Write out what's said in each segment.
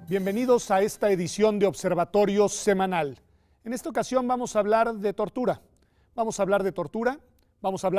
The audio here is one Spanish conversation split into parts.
Bienvenidos a esta edición de Observatorio Semanal. En esta ocasión vamos a hablar de tortura. Vamos a hablar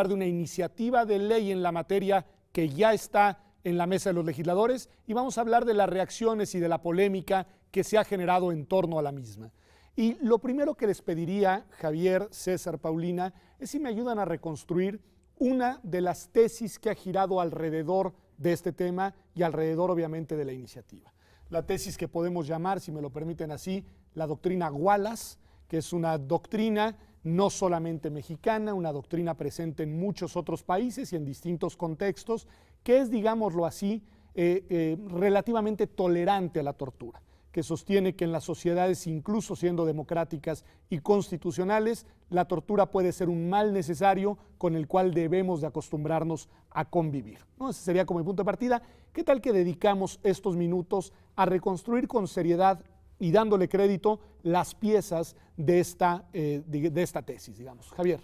de una iniciativa de ley en la materia que ya está en la mesa de los legisladores y vamos a hablar de las reacciones y de la polémica que se ha generado en torno a la misma. Y lo primero que les pediría, Javier, César, Paulina, es si me ayudan a reconstruir una de las tesis que ha girado alrededor de este tema y alrededor, obviamente, de la iniciativa. La tesis que podemos llamar, si me lo permiten así, la doctrina Wallace, que es una doctrina no solamente mexicana, una doctrina presente en muchos otros países y en distintos contextos, que es, digámoslo así, relativamente tolerante a la tortura, que sostiene que en las sociedades, incluso siendo democráticas y constitucionales, la tortura puede ser un mal necesario con el cual debemos de acostumbrarnos a convivir, ¿no? Ese sería como el punto de partida. ¿Qué tal que dedicamos estos minutos a reconstruir con seriedad y dándole crédito las piezas de esta tesis, digamos? Javier.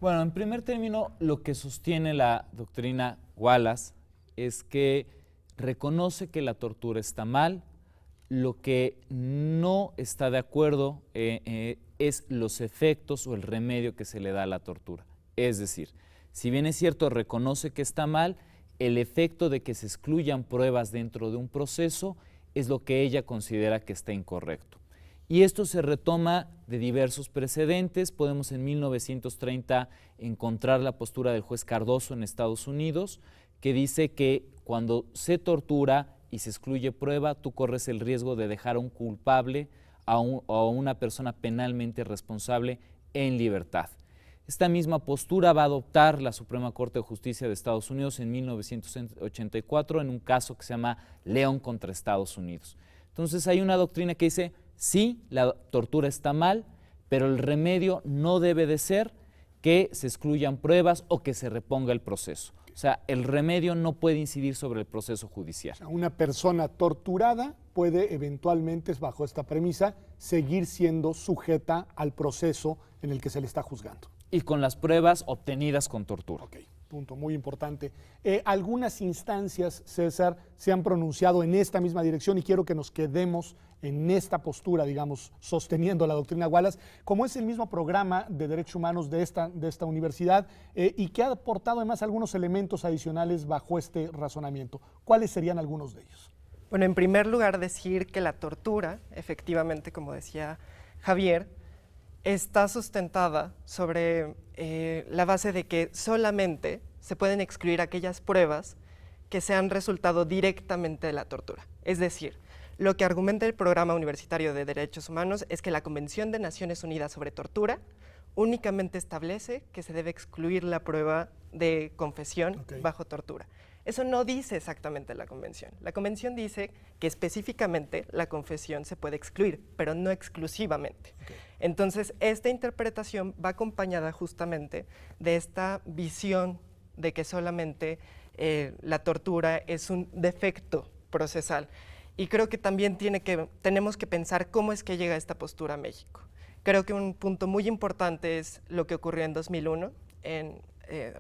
Bueno, en primer término, lo que sostiene la doctrina Wallace es que reconoce que la tortura está mal. Lo que no está de acuerdo es los efectos o el remedio que se le da a la tortura. Es decir, si bien es cierto, reconoce que está mal, el efecto de que se excluyan pruebas dentro de un proceso es lo que ella considera que está incorrecto. Y esto se retoma de diversos precedentes. Podemos en 1930 encontrar la postura del juez Cardoso en Estados Unidos, que dice que cuando se tortura y se excluye prueba, tú corres el riesgo de dejar a un culpable o a una persona penalmente responsable en libertad. Esta misma postura va a adoptar la Suprema Corte de Justicia de Estados Unidos en 1984 en un caso que se llama León contra Estados Unidos. Entonces hay una doctrina que dice, sí, la tortura está mal, pero el remedio no debe de ser que se excluyan pruebas o que se reponga el proceso. O sea, el remedio no puede incidir sobre el proceso judicial. Una persona torturada puede eventualmente, bajo esta premisa, seguir siendo sujeta al proceso en el que se le está juzgando. Y con las pruebas obtenidas con tortura. Ok, punto muy importante. Algunas instancias, César, se han pronunciado en esta misma dirección y quiero que nos quedemos en esta postura, digamos, sosteniendo la doctrina Wallace, como es el mismo programa de derechos humanos de esta universidad y que ha aportado además algunos elementos adicionales bajo este razonamiento. ¿Cuáles serían algunos de ellos? Bueno, en primer lugar, decir que la tortura, efectivamente, como decía Javier, está sustentada sobre la base de que solamente se pueden excluir aquellas pruebas que se han resultado directamente de la tortura. Es decir, lo que argumenta el Programa Universitario de Derechos Humanos es que la Convención de Naciones Unidas sobre Tortura únicamente establece que se debe excluir la prueba de confesión bajo tortura. Eso no dice exactamente la Convención. La Convención dice que específicamente la confesión se puede excluir, pero no exclusivamente. Entonces, esta interpretación va acompañada justamente de esta visión de que solamente la tortura es un defecto procesal. Y creo que también tenemos que pensar cómo es que llega esta postura a México. Creo que un punto muy importante es lo que ocurrió en 2001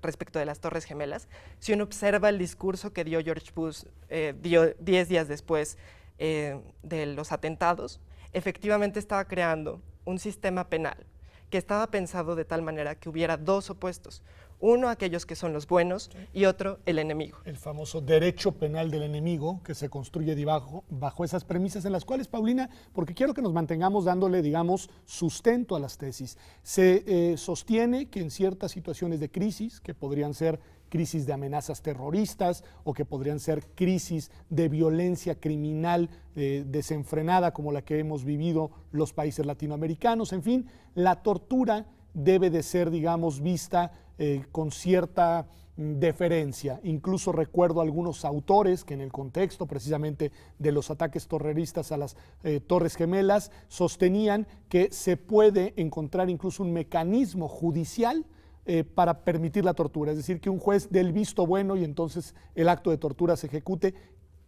respecto de las Torres Gemelas. Si uno observa el discurso que dio George Bush 10 días después de los atentados, efectivamente estaba creando un sistema penal que estaba pensado de tal manera que hubiera dos opuestos. Uno, aquellos que son los buenos, y otro, el enemigo. El famoso derecho penal del enemigo que se construye bajo esas premisas en las cuales, Paulina, porque quiero que nos mantengamos dándole, digamos, sustento a las tesis, se sostiene que en ciertas situaciones de crisis, que podrían ser crisis de amenazas terroristas o que podrían ser crisis de violencia criminal desenfrenada como la que hemos vivido los países latinoamericanos, en fin, la tortura debe de ser, digamos, vista con cierta deferencia. Incluso recuerdo algunos autores que en el contexto precisamente de los ataques terroristas a las Torres Gemelas sostenían que se puede encontrar incluso un mecanismo judicial para permitir la tortura, es decir, que un juez dé el visto bueno y entonces el acto de tortura se ejecute.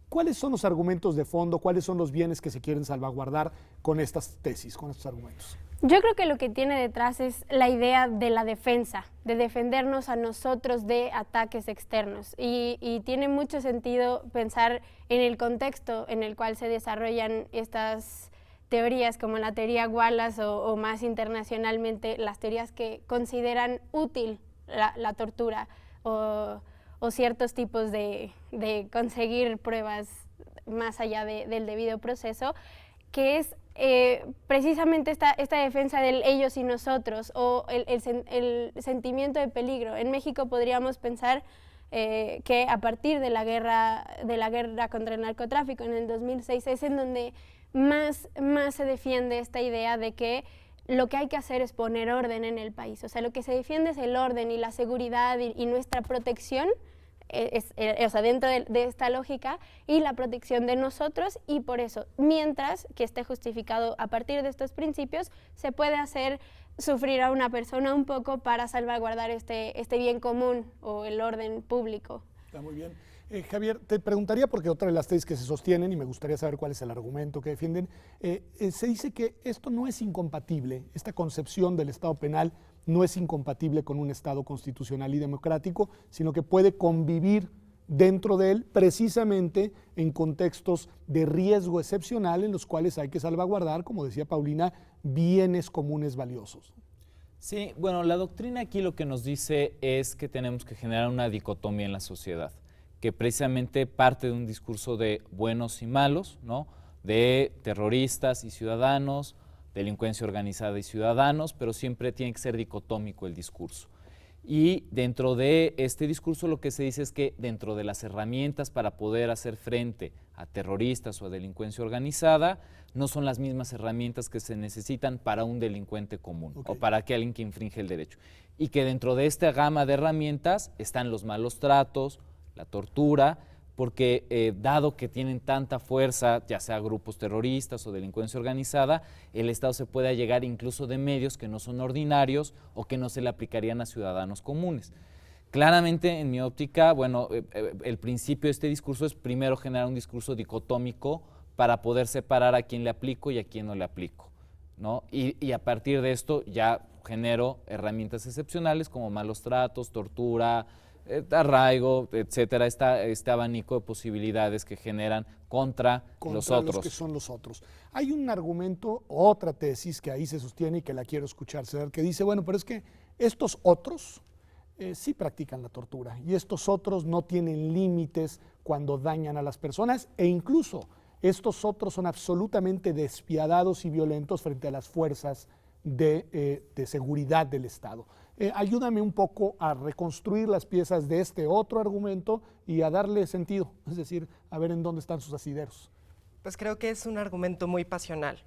¿Cuáles son los argumentos de fondo? ¿Cuáles son los bienes que se quieren salvaguardar con estas tesis, con estos argumentos? Yo creo que lo que tiene detrás es la idea de la defensa, de defendernos a nosotros de ataques externos. Y tiene mucho sentido pensar en el contexto en el cual se desarrollan estas teorías, como la teoría Wallace o más internacionalmente las teorías que consideran útil la tortura o ciertos tipos de conseguir pruebas más allá del debido proceso, que es precisamente esta defensa del ellos y nosotros, o el sentimiento de peligro. En México podríamos pensar que a partir de la guerra contra el narcotráfico en el 2006 es en donde más se defiende esta idea de que lo que hay que hacer es poner orden en el país. O sea, lo que se defiende es el orden y la seguridad y nuestra protección, o sea, dentro de esta lógica, y la protección de nosotros, y por eso, mientras que esté justificado a partir de estos principios, se puede hacer sufrir a una persona un poco para salvaguardar este bien común o el orden público. Está muy bien. Javier, te preguntaría, porque otra de las tesis que se sostienen, y me gustaría saber cuál es el argumento que defienden, se dice que esto no es incompatible, esta concepción del Estado penal no es incompatible con un Estado constitucional y democrático, sino que puede convivir dentro de él precisamente en contextos de riesgo excepcional en los cuales hay que salvaguardar, como decía Paulina, bienes comunes valiosos. Sí, bueno, la doctrina aquí lo que nos dice es que tenemos que generar una dicotomía en la sociedad, que precisamente parte de un discurso de buenos y malos, ¿no? De terroristas y ciudadanos, delincuencia organizada y ciudadanos, pero siempre tiene que ser dicotómico el discurso. Y dentro de este discurso lo que se dice es que dentro de las herramientas para poder hacer frente a terroristas o a delincuencia organizada, no son las mismas herramientas que se necesitan para un delincuente común o para alguien que infringe el derecho. Y que dentro de esta gama de herramientas están los malos tratos, la tortura, porque dado que tienen tanta fuerza, ya sea grupos terroristas o delincuencia organizada, el Estado se puede allegar incluso de medios que no son ordinarios o que no se le aplicarían a ciudadanos comunes. Claramente, en mi óptica, bueno, el principio de este discurso es primero generar un discurso dicotómico para poder separar a quién le aplico y a quién no le aplico, ¿no? Y a partir de esto ya genero herramientas excepcionales como malos tratos, tortura, arraigo, etcétera, este abanico de posibilidades que generan contra los otros. Los que son los otros. Hay un argumento, otra tesis que ahí se sostiene y que la quiero escuchar, Cedar, que dice, bueno, pero es que estos otros sí practican la tortura y estos otros no tienen límites cuando dañan a las personas e incluso estos otros son absolutamente despiadados y violentos frente a las fuerzas de seguridad del Estado. Ayúdame un poco a reconstruir las piezas de este otro argumento y a darle sentido, es decir, a ver en dónde están sus asideros. Pues creo que es un argumento muy pasional.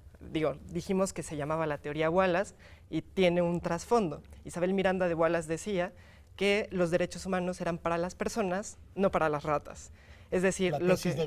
Dijimos que se llamaba la teoría Wallace y tiene un trasfondo. Isabel Miranda de Wallace decía que los derechos humanos eran para las personas, no para las ratas. Es decir,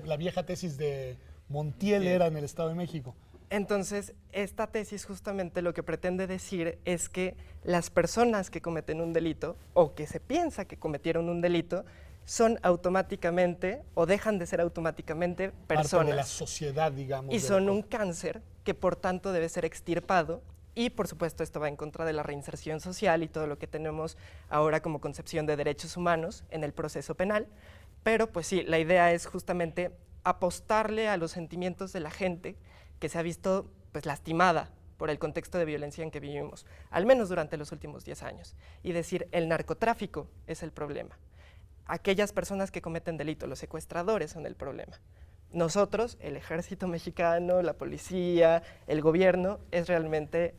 la vieja tesis de Montiel era en el Estado de México. Entonces, esta tesis justamente lo que pretende decir es que las personas que cometen un delito o que se piensa que cometieron un delito son automáticamente o dejan de ser automáticamente personas. Parte de la sociedad, digamos. Y son un cáncer que por tanto debe ser extirpado y por supuesto esto va en contra de la reinserción social y todo lo que tenemos ahora como concepción de derechos humanos en el proceso penal. Pero pues sí, la idea es justamente apostarle a los sentimientos de la gente que se ha visto pues lastimada por el contexto de violencia en que vivimos, al menos durante los últimos 10 años, y decir, el narcotráfico es el problema. Aquellas personas que cometen delito, los secuestradores son el problema. Nosotros, el ejército mexicano, la policía, el gobierno, es realmente,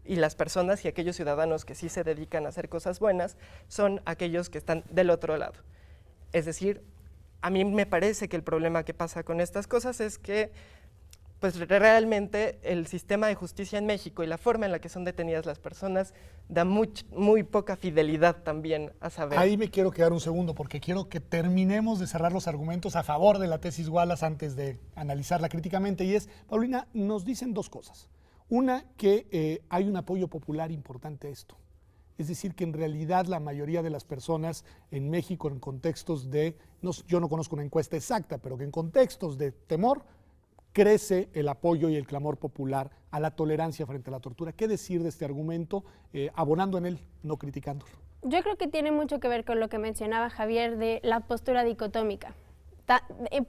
y las personas y aquellos ciudadanos que sí se dedican a hacer cosas buenas, son aquellos que están del otro lado. Es decir, a mí me parece que el problema que pasa con estas cosas es que pues realmente el sistema de justicia en México y la forma en la que son detenidas las personas da muy poca fidelidad también a saber. Ahí me quiero quedar un segundo porque quiero que terminemos de cerrar los argumentos a favor de la tesis Wallace antes de analizarla críticamente. Y es, Paulina, nos dicen dos cosas. Una, que hay un apoyo popular importante a esto. Es decir, que en realidad la mayoría de las personas en México en contextos de, yo no conozco una encuesta exacta, pero que en contextos de temor, crece el apoyo y el clamor popular a la tolerancia frente a la tortura. ¿Qué decir de este argumento, abonando en él, no criticándolo? Yo creo que tiene mucho que ver con lo que mencionaba Javier de la postura dicotómica.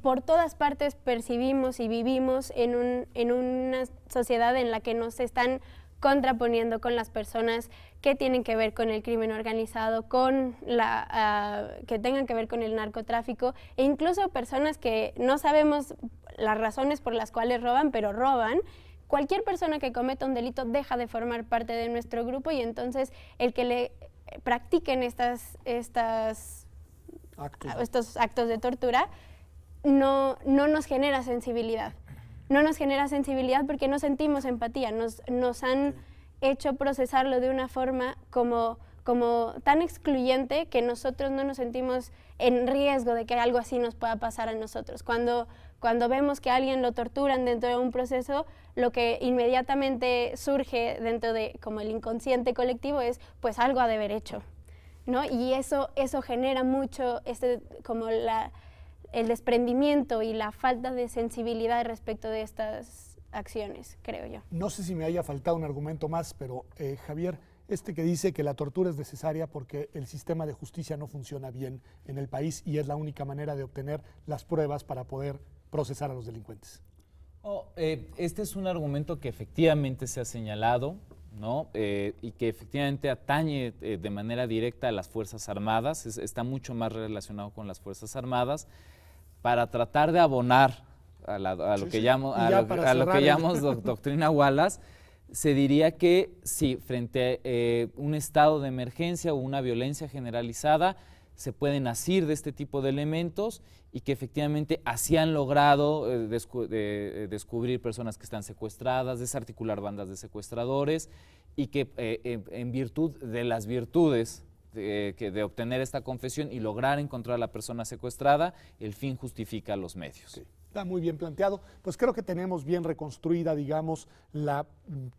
Por todas partes percibimos y vivimos en una sociedad en la que nos están contraponiendo con las personas que tienen que ver con el crimen organizado, que tengan que ver con el narcotráfico, e incluso personas que no sabemos las razones por las cuales roban, pero roban. Cualquier persona que cometa un delito deja de formar parte de nuestro grupo, y entonces el que le practiquen estos actos de tortura no nos genera sensibilidad. No nos genera sensibilidad porque no sentimos empatía, nos han hecho procesarlo de una forma como tan excluyente que nosotros no nos sentimos en riesgo de que algo así nos pueda pasar a nosotros. Cuando vemos que a alguien lo torturan dentro de un proceso, lo que inmediatamente surge dentro de como el inconsciente colectivo es pues algo ha de haber hecho, ¿no? Y eso genera mucho el desprendimiento y la falta de sensibilidad respecto de estas acciones, creo yo. No sé si me haya faltado un argumento más, pero Javier, que dice que la tortura es necesaria porque el sistema de justicia no funciona bien en el país y es la única manera de obtener las pruebas para poder procesar a los delincuentes. Este es un argumento que efectivamente se ha señalado, ¿no? Y que efectivamente atañe de manera directa a las Fuerzas Armadas, está mucho más relacionado con las Fuerzas Armadas, para tratar de abonar a lo que llamamos doctrina Wallace. Se diría que sí, frente a un estado de emergencia o una violencia generalizada, se pueden asir de este tipo de elementos y que efectivamente así han logrado descubrir personas que están secuestradas, desarticular bandas de secuestradores, y que en virtud de las virtudes de obtener esta confesión y lograr encontrar a la persona secuestrada, el fin justifica los medios. Sí. Está muy bien planteado. Pues creo que tenemos bien reconstruida, digamos, la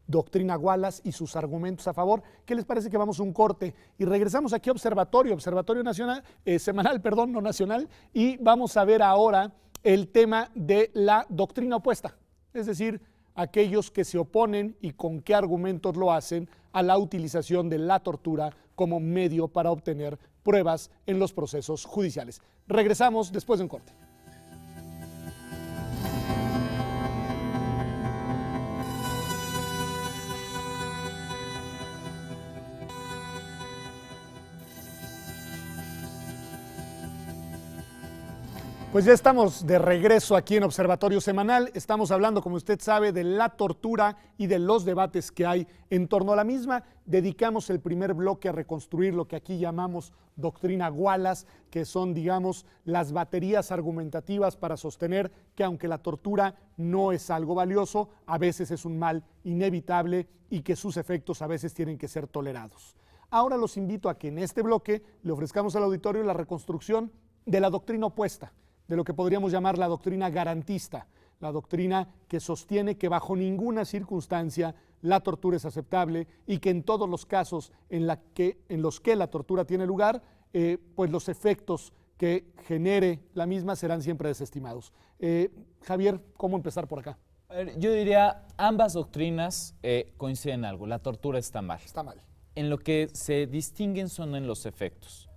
doctrina Wallace y sus argumentos a favor. ¿Qué les parece que vamos a un corte y regresamos aquí a Observatorio Nacional, Semanal, no nacional, y vamos a ver ahora el tema de la doctrina opuesta, es decir, aquellos que se oponen y con qué argumentos lo hacen a la utilización de la tortura como medio para obtener pruebas en los procesos judiciales. Regresamos después de un corte. Pues ya estamos de regreso aquí en Observatorio Semanal. Estamos hablando, como usted sabe, de la tortura y de los debates que hay en torno a la misma. Dedicamos el primer bloque a reconstruir lo que aquí llamamos doctrina Wallace, que son, digamos, las baterías argumentativas para sostener que aunque la tortura no es algo valioso, a veces es un mal inevitable y que sus efectos a veces tienen que ser tolerados. Ahora los invito a que en este bloque le ofrezcamos al auditorio la reconstrucción de la doctrina opuesta, de lo que podríamos llamar la doctrina garantista, la doctrina que sostiene que bajo ninguna circunstancia la tortura es aceptable y que en todos los casos en los que la tortura tiene lugar, pues los efectos que genere la misma serán siempre desestimados. Javier, ¿cómo empezar por acá? A ver, yo diría, ambas doctrinas coinciden en algo, la tortura está mal. Está mal. En lo que se distinguen son en los efectos.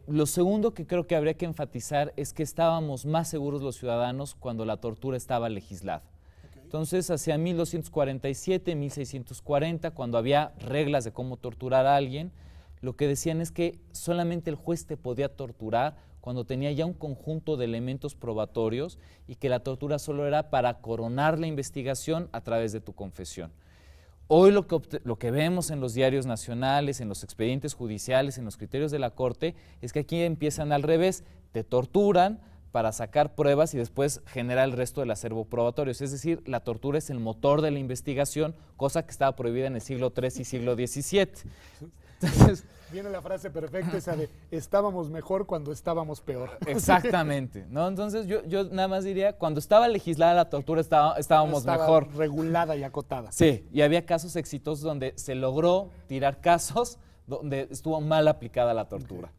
Lo segundo que creo que habría que enfatizar es que estábamos más seguros los ciudadanos cuando la tortura estaba legislada. Okay. Entonces, hacia 1247, 1640, cuando había reglas de cómo torturar a alguien, lo que decían es que solamente el juez te podía torturar cuando tenía ya un conjunto de elementos probatorios y que la tortura solo era para coronar la investigación a través de tu confesión. Hoy lo que vemos en los diarios nacionales, en los expedientes judiciales, en los criterios de la Corte, es que aquí empiezan al revés, te torturan para sacar pruebas y después genera el resto del acervo probatorio. Es decir, la tortura es el motor de la investigación, cosa que estaba prohibida en el siglo III y siglo XVII. Entonces, viene la frase perfecta esa de estábamos mejor cuando estábamos peor. Exactamente, ¿no? Entonces yo nada más diría, cuando estaba legislada la tortura estábamos mejor. Regulada y acotada. Sí, y había casos exitosos donde se logró tirar casos donde estuvo mal aplicada la tortura.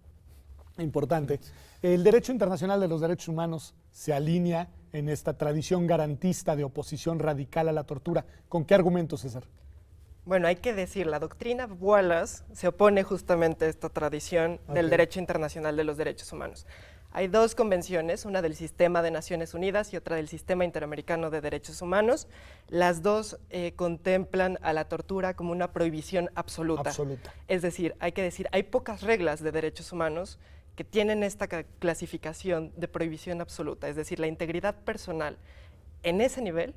Importante. El derecho internacional de los derechos humanos se alinea en esta tradición garantista de oposición radical a la tortura. ¿Con qué argumentos, César? Bueno, hay que decir, la doctrina Wallace se opone justamente a esta tradición del derecho internacional de los derechos humanos. Hay dos convenciones, una del Sistema de Naciones Unidas y otra del Sistema Interamericano de Derechos Humanos. Las dos contemplan a la tortura como una prohibición absoluta. Es decir, hay pocas reglas de derechos humanos que tienen esta clasificación de prohibición absoluta. Es decir, la integridad personal en ese nivel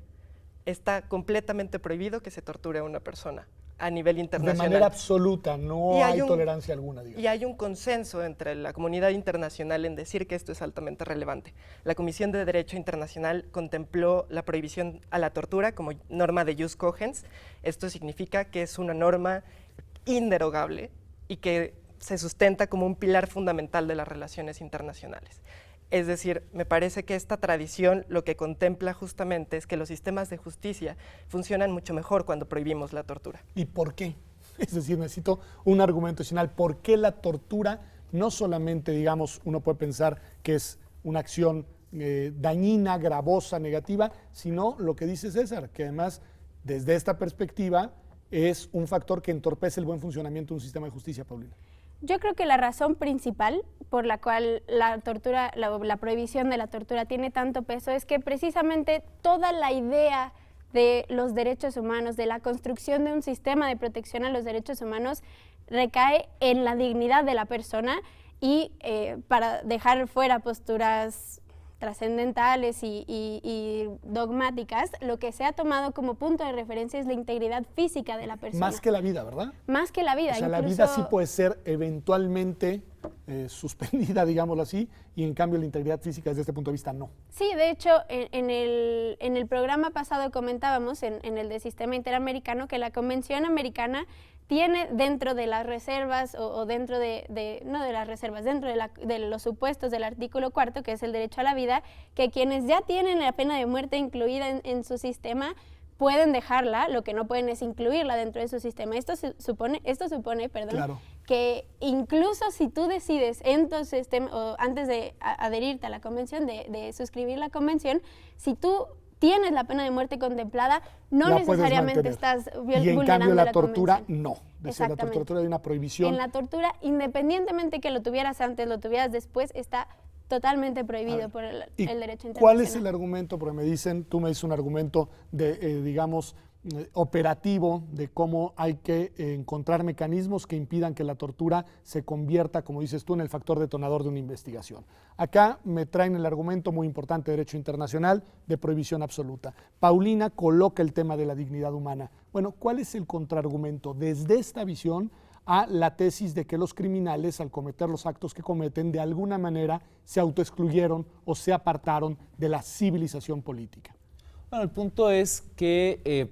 está completamente prohibido que se torture a una persona a nivel internacional. De manera absoluta, no hay tolerancia alguna, digamos. Y hay un consenso entre la comunidad internacional en decir que esto es altamente relevante. La Comisión de Derecho Internacional contempló la prohibición a la tortura como norma de jus cogens. Esto significa que es una norma inderogable y que se sustenta como un pilar fundamental de las relaciones internacionales. Es decir, me parece que esta tradición lo que contempla justamente es que los sistemas de justicia funcionan mucho mejor cuando prohibimos la tortura. ¿Y por qué? Es decir, necesito un argumento adicional. ¿Por qué la tortura no solamente, digamos, uno puede pensar que es una acción dañina, gravosa, negativa, sino lo que dice César, que además, desde esta perspectiva, es un factor que entorpece el buen funcionamiento de un sistema de justicia, Paulina? Yo creo que la razón principal por la cual la tortura, la prohibición de la tortura tiene tanto peso es que precisamente toda la idea de los derechos humanos, de la construcción de un sistema de protección a los derechos humanos, recae en la dignidad de la persona y para dejar fuera posturas trascendentales y dogmáticas, lo que se ha tomado como punto de referencia es la integridad física de la persona. Más que la vida, ¿verdad? Más que la vida. O sea, la vida sí puede ser eventualmente suspendida, digámoslo así, y en cambio la integridad física desde este punto de vista no. Sí, de hecho, en el programa pasado comentábamos, en el de Sistema Interamericano, que la Convención Americana tiene dentro de las reservas o dentro no de las reservas, dentro de los supuestos del artículo 4, que es el derecho a la vida, que quienes ya tienen la pena de muerte incluida en su sistema pueden dejarla, lo que no pueden es incluirla dentro de su sistema. Esto supone, Claro. Que incluso si tú decides en tu sistema, o antes de adherirte a la convención, de suscribir la convención, si tú tienes la pena de muerte contemplada, no necesariamente estás vulnerando y en cambio la tortura convención. no. Desde la tortura hay una prohibición. En la tortura, independientemente que lo tuvieras antes, lo tuvieras después, está totalmente prohibido por el derecho internacional. ¿Cuál es el argumento? Porque tú me dices un argumento de, digamos, operativo de cómo hay que encontrar mecanismos que impidan que la tortura se convierta, como dices tú, en el factor detonador de una investigación. Acá me traen el argumento muy importante de derecho internacional de prohibición absoluta. Paulina coloca el tema de la dignidad humana. Bueno, ¿cuál es el contraargumento desde esta visión a la tesis de que los criminales, al cometer los actos que cometen, de alguna manera se autoexcluyeron o se apartaron de la civilización política? Bueno, el punto es que,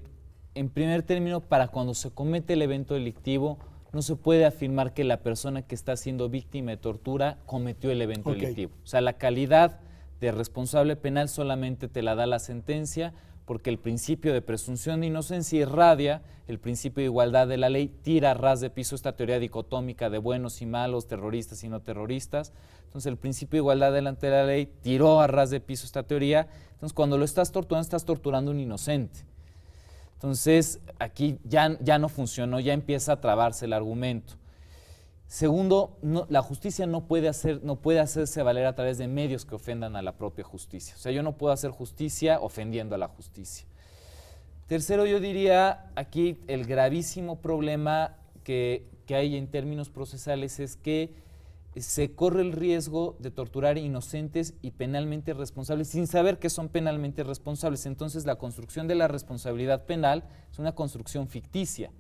en primer término, para cuando se comete el evento delictivo, no se puede afirmar que la persona que está siendo víctima de tortura cometió el evento delictivo. O sea, la calidad de responsable penal solamente te la da la sentencia, porque el principio de presunción de inocencia irradia el principio de igualdad de la ley, tira a ras de piso esta teoría dicotómica de buenos y malos, terroristas y no terroristas. Entonces el principio de igualdad delante de la ley tiró a ras de piso esta teoría. Entonces cuando lo estás torturando a un inocente. Entonces aquí ya no funcionó, ya empieza a trabarse el argumento. Segundo, la justicia no puede hacerse valer a través de medios que ofendan a la propia justicia. O sea, yo no puedo hacer justicia ofendiendo a la justicia. Tercero, yo diría aquí el gravísimo problema que hay en términos procesales es que se corre el riesgo de torturar inocentes y penalmente responsables sin saber que son penalmente responsables. Entonces la construcción de la responsabilidad penal es una construcción ficticia.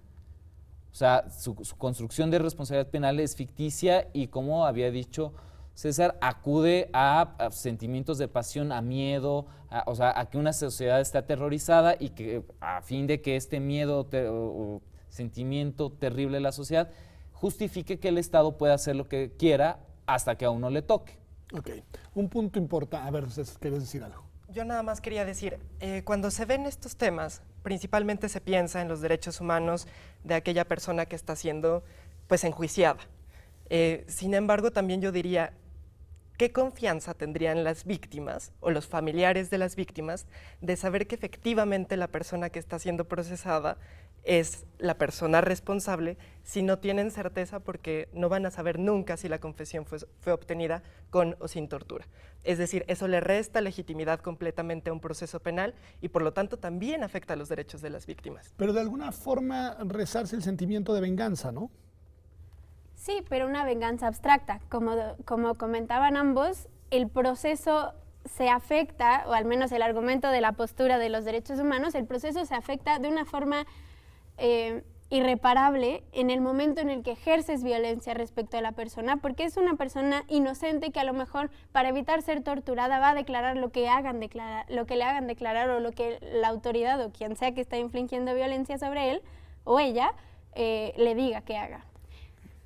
O sea, su construcción de responsabilidad penal es ficticia y, como había dicho César, acude a sentimientos de pasión, a miedo, a que una sociedad está aterrorizada y que a fin de que este miedo o sentimiento terrible de la sociedad justifique que el Estado pueda hacer lo que quiera hasta que a uno le toque. Ok, un punto importante. A ver, César, ¿quieres decir algo? Yo nada más quería decir, cuando se ven estos temas, principalmente se piensa en los derechos humanos de aquella persona que está siendo pues enjuiciada. Sin embargo, también yo diría, ¿qué confianza tendrían las víctimas o los familiares de las víctimas de saber que efectivamente la persona que está siendo procesada es la persona responsable si no tienen certeza, porque no van a saber nunca si la confesión fue obtenida con o sin tortura? Es decir, eso le resta legitimidad completamente a un proceso penal y por lo tanto también afecta a los derechos de las víctimas. Pero de alguna forma rezarse el sentimiento de venganza, ¿no? Sí, pero una venganza abstracta. Como comentaban ambos, el proceso se afecta, o al menos el argumento de la postura de los derechos humanos, el proceso se afecta de una forma irreparable en el momento en el que ejerces violencia respecto a la persona, porque es una persona inocente que a lo mejor para evitar ser torturada va a declarar lo que le hagan declarar o lo que la autoridad o quien sea que está infligiendo violencia sobre él o ella le diga que haga.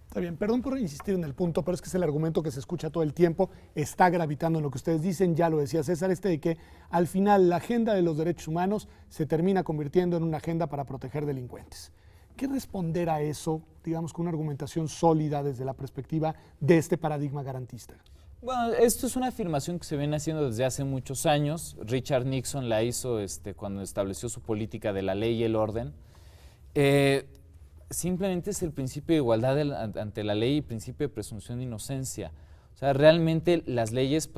Está bien, perdón por insistir en el punto, pero es que es el argumento que se escucha todo el tiempo, está gravitando en lo que ustedes dicen, ya lo decía César, de que al final la agenda de los derechos humanos se termina convirtiendo en una agenda para proteger delincuentes. ¿Qué responder a eso, digamos, con una argumentación sólida desde la perspectiva de este paradigma garantista? Bueno, esto es una afirmación que se viene haciendo desde hace muchos años. Richard Nixon la hizo cuando estableció su política de la ley y el orden. Simplemente es el principio de igualdad ante la ley y principio de presunción de inocencia. O sea, realmente las leyes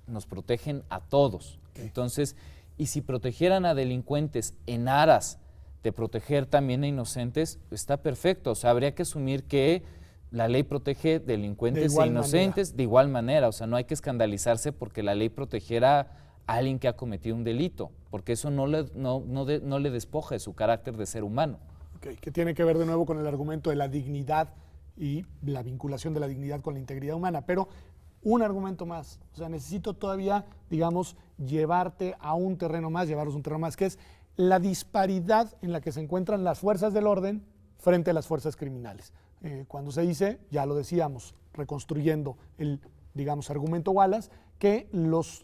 nos protegen a todos. Okay. Entonces, y si protegieran a delincuentes en aras de proteger también a inocentes, está perfecto. O sea, habría que asumir que la ley protege delincuentes e inocentes de igual manera. O sea, no hay que escandalizarse porque la ley protegiera a alguien que ha cometido un delito, porque eso no le despoja de su carácter de ser humano. Okay, que tiene que ver de nuevo con el argumento de la dignidad y la vinculación de la dignidad con la integridad humana. Pero un argumento más, o sea, necesito todavía, digamos, llevaros un terreno más, que es la disparidad en la que se encuentran las fuerzas del orden frente a las fuerzas criminales. Cuando se dice, ya lo decíamos, reconstruyendo el, digamos, argumento Wallace, que los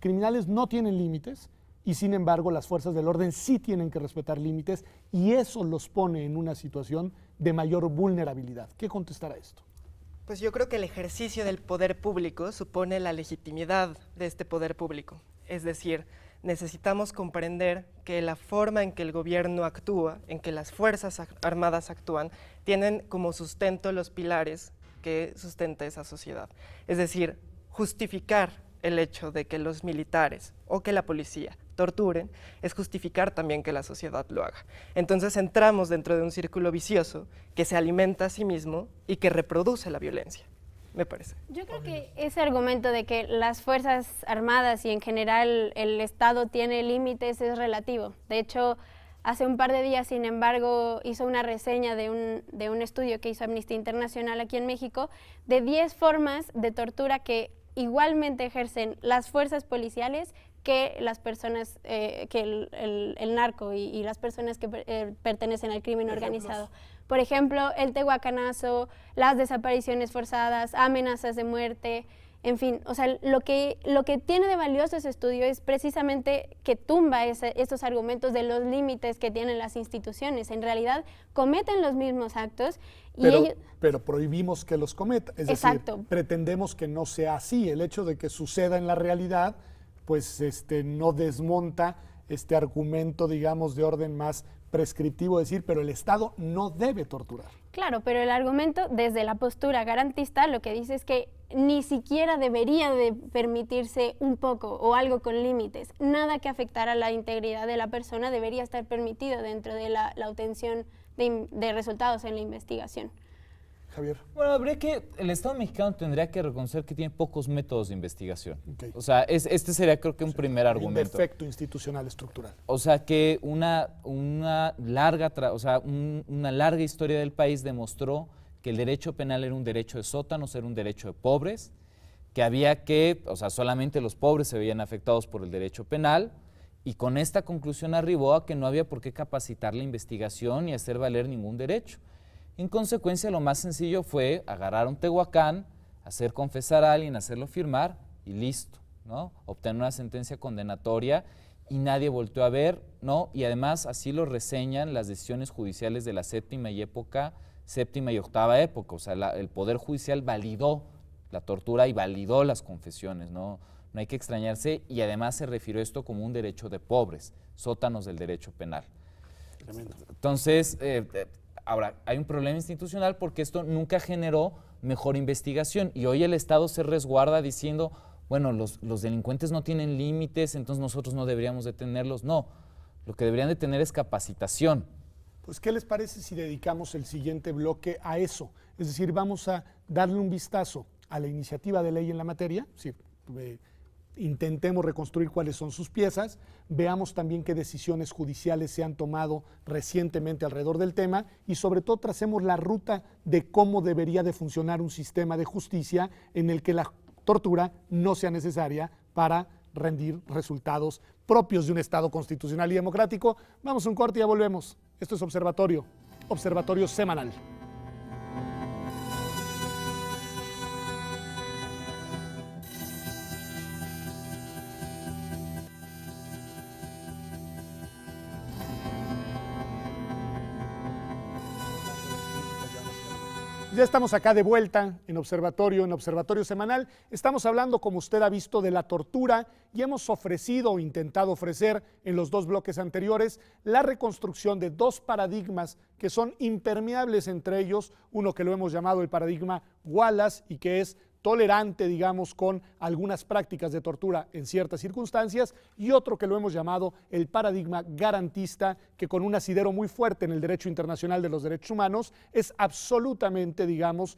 criminales no tienen límites, y sin embargo las fuerzas del orden sí tienen que respetar límites y eso los pone en una situación de mayor vulnerabilidad. ¿Qué contestará esto? Pues yo creo que el ejercicio del poder público supone la legitimidad de este poder público. Es decir, necesitamos comprender que la forma en que el gobierno actúa, en que las fuerzas armadas actúan, tienen como sustento los pilares que sustenta esa sociedad. Es decir, justificar el hecho de que los militares o que la policía torturen es justificar también que la sociedad lo haga. Entonces entramos dentro de un círculo vicioso que se alimenta a sí mismo y que reproduce la violencia, me parece. Yo creo que ese argumento de que las Fuerzas Armadas y en general el Estado tiene límites es relativo. De hecho, hace un par de días, sin embargo, hizo una reseña de un estudio que hizo Amnistía Internacional aquí en México de 10 formas de tortura que igualmente ejercen las fuerzas policiales que las personas, que el narco y las personas que pertenecen al crimen organizado. Por ejemplo, el tehuacanazo, las desapariciones forzadas, amenazas de muerte, en fin. O sea, lo que tiene de valioso ese estudio es precisamente que tumba estos argumentos de los límites que tienen las instituciones. En realidad, cometen los mismos actos y pero prohibimos que los cometa. Es exacto. decir, pretendemos que no sea así. El hecho de que suceda en la realidad pues no desmonta este argumento, digamos, de orden más prescriptivo, decir, pero el Estado no debe torturar. Claro, pero el argumento desde la postura garantista lo que dice es que ni siquiera debería de permitirse un poco o algo con límites. Nada que afectara la integridad de la persona debería estar permitido dentro de la obtención de resultados en la investigación. Javier. Bueno, el Estado mexicano tendría que reconocer que tiene pocos métodos de investigación. Okay. O sea, este sería creo que un primer argumento. Un defecto institucional estructural. O sea, que una larga historia del país demostró que el derecho penal era un derecho de sótanos, era un derecho de pobres, que había que, o sea, solamente los pobres se veían afectados por el derecho penal, y con esta conclusión arribó a que no había por qué capacitar la investigación ni hacer valer ningún derecho. En consecuencia, lo más sencillo fue agarrar un Tehuacán, hacer confesar a alguien, hacerlo firmar y listo, ¿no? Obtener una sentencia condenatoria y nadie volteó a ver, ¿no? Y además así lo reseñan las decisiones judiciales de la séptima y época séptima y octava época. O sea, el Poder Judicial validó la tortura y validó las confesiones, ¿no? No hay que extrañarse, y además se refirió esto como un derecho de pobres, sótanos del derecho penal. Tremendo. Entonces, ahora, hay un problema institucional porque esto nunca generó mejor investigación, y hoy el Estado se resguarda diciendo, bueno, los delincuentes no tienen límites, entonces nosotros no deberíamos detenerlos. No, lo que deberían de tener es capacitación. Pues, ¿qué les parece si dedicamos el siguiente bloque a eso? Es decir, vamos a darle un vistazo a la iniciativa de ley en la materia, sí, intentemos reconstruir cuáles son sus piezas, veamos también qué decisiones judiciales se han tomado recientemente alrededor del tema y sobre todo tracemos la ruta de cómo debería de funcionar un sistema de justicia en el que la tortura no sea necesaria para rendir resultados propios de un Estado constitucional y democrático. Vamos a un corte y ya volvemos. Esto es Observatorio Semanal. Ya estamos acá de vuelta en Observatorio Semanal. Estamos hablando, como usted ha visto, de la tortura y hemos ofrecido o intentado ofrecer en los dos bloques anteriores la reconstrucción de dos paradigmas que son impermeables entre ellos, uno que lo hemos llamado el paradigma Wallace y que es tolerante, digamos, con algunas prácticas de tortura en ciertas circunstancias, y otro que lo hemos llamado el paradigma garantista, que con un asidero muy fuerte en el derecho internacional de los derechos humanos es absolutamente, digamos,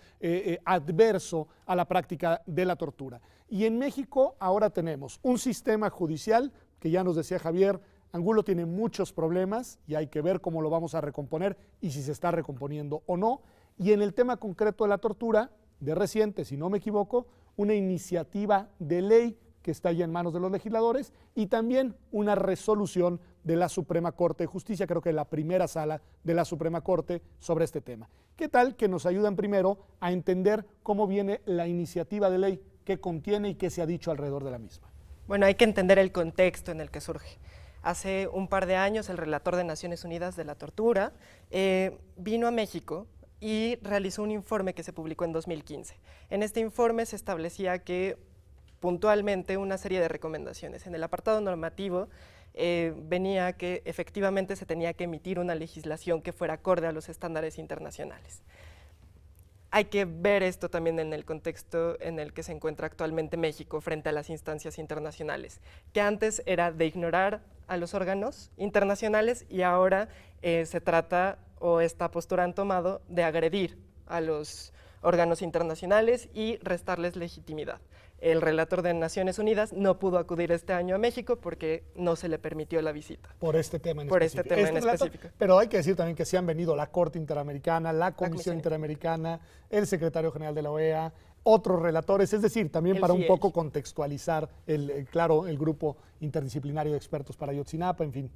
adverso a la práctica de la tortura. Y en México ahora tenemos un sistema judicial que, ya nos decía Javier, Angulo tiene muchos problemas y hay que ver cómo lo vamos a recomponer y si se está recomponiendo o no. Y en el tema concreto de la tortura, de reciente, si no me equivoco, una iniciativa de ley que está ya en manos de los legisladores y también una resolución de la Suprema Corte de Justicia, creo que la primera sala de la Suprema Corte sobre este tema. ¿Qué tal que nos ayudan primero a entender cómo viene la iniciativa de ley, qué contiene y qué se ha dicho alrededor de la misma? Bueno, hay que entender el contexto en el que surge. Hace un par de años el relator de Naciones Unidas de la tortura vino a México y realizó un informe que se publicó en 2015. En este informe se establecía que puntualmente una serie de recomendaciones. En el apartado normativo venía que efectivamente se tenía que emitir una legislación que fuera acorde a los estándares internacionales. Hay que ver esto también en el contexto en el que se encuentra actualmente México frente a las instancias internacionales, que antes era de ignorar a los órganos internacionales y ahora se trata, o esta postura han tomado, de agredir a los órganos internacionales y restarles legitimidad. El relator de Naciones Unidas no pudo acudir este año a México porque no se le permitió la visita. Por este tema en Por específico. este tema en específico. Pero hay que decir también que sí han venido la Corte Interamericana, la Comisión Interamericana, el Secretario General de la OEA, otros relatores, es decir, también para un poco contextualizar el grupo interdisciplinario de expertos para Ayotzinapa, en fin.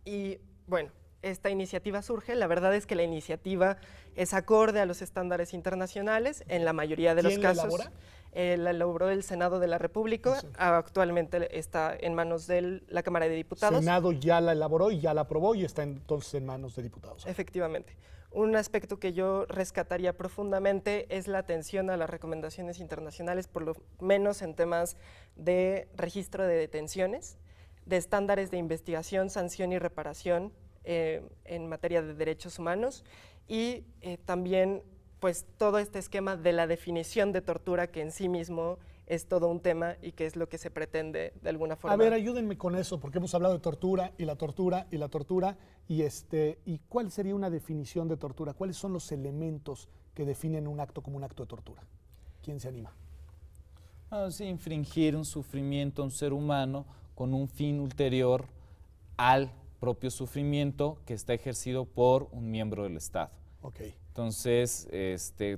Y bueno, esta iniciativa surge, la verdad es que la iniciativa es acorde a los estándares internacionales en la mayoría de los casos. ¿Quién la elabora? La elaboró el Senado de la República, sí. Actualmente está en manos de la Cámara de Diputados. El Senado ya la elaboró y ya la aprobó y está entonces en manos de diputados. Efectivamente. Un aspecto que yo rescataría profundamente es la atención a las recomendaciones internacionales, por lo menos en temas de registro de detenciones, de estándares de investigación, sanción y reparación en materia de derechos humanos y también pues todo este esquema de la definición de tortura, que en sí mismo es todo un tema y que es lo que se pretende de alguna forma. A ver, ayúdenme con eso, porque hemos hablado de tortura y la tortura y la tortura, y ¿cuál sería una definición de tortura? ¿Cuáles son los elementos que definen un acto como un acto de tortura? ¿Quién se anima? Sí, infringir un sufrimiento a un ser humano con un fin ulterior al propio sufrimiento que está ejercido por un miembro del Estado. Okay. Entonces,